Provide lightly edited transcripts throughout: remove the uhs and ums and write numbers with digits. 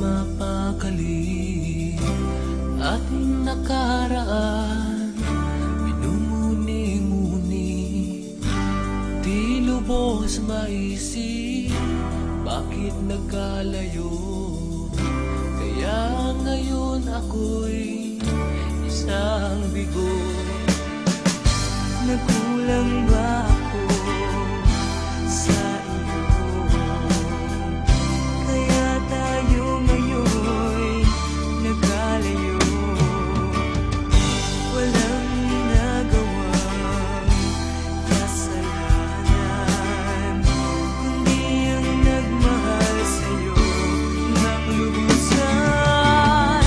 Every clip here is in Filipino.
mapakali. Ating nakaraan minumuni-muni, di lubos maisip bakit nagkalayo. Kaya ngayon ako'y isang bigo. Nagkulang ba ako sa iyo? Kaya tayo ngayon'y nagkalayo. Walang nagawang kasalanan, kundi ang nagmahal sa'yo ng lubusan.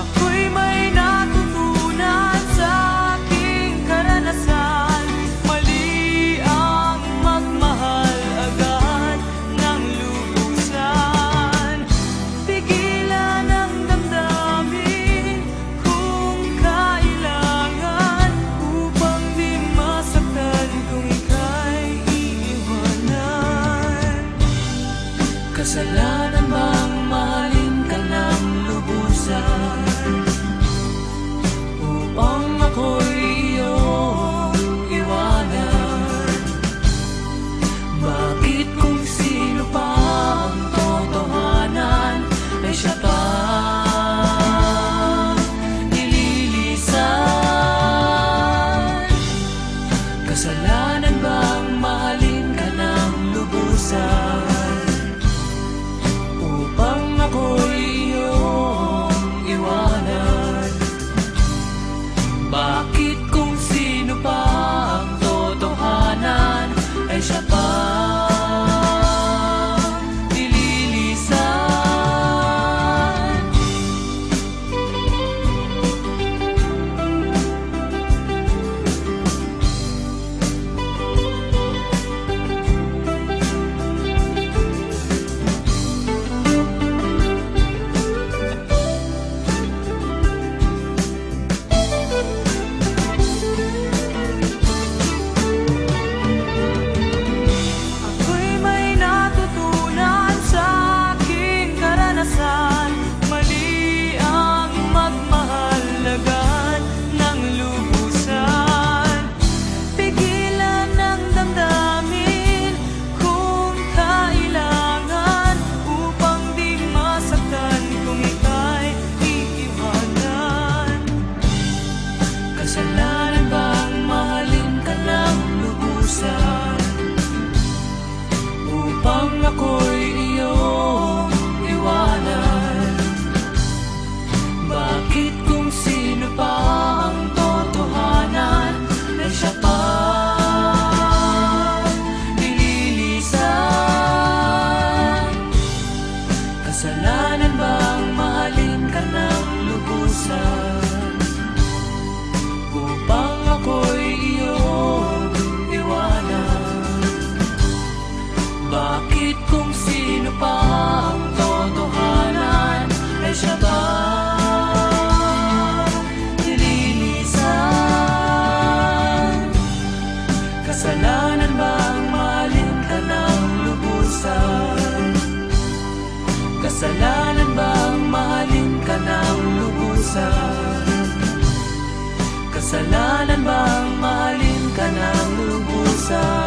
Ako'y may natutunan sa aking karanasan. Mali ang magmahal agad ng lubusan. Pigilan ang damdamin kung kailangan, upang di masaktan kung ika'y iiwanan. Kasalanan bang mahalin ka ng lubusan, upang ako'y iyong iwanan? Bakit kung sino pa ang totohanan ay siya pa nililisan? Kasalanan bang mahalin ka ng lubusan, upang ako'y iyong iwanan? Bakit kung sino pa ang totohanan ay siya pa nililisan? Ako'y may natutunan sa aking karanasan. Mali ang magmahal agad ng lubusan. Pigilan ang damdamin kung kailangan, upang di masaktan kung ika'y iiwanan. Kasalanan bang mahalin ka ng lubusan, upang ako'y iyong iwanan? Bakit kung sino pa ang totohanan ay siya pa nililisan? Kasalanan bang mahalin ka ng lubusan, upang ako'y iyong iwanan? Bakit kung sino pa ang totohanan ay siya ba nililisan? Kasalanan bang mahalin ka ng lubusan? Kasalanan bang mahalin ka ng lubusan? Kasalanan bang mahalin ka ng lubusan?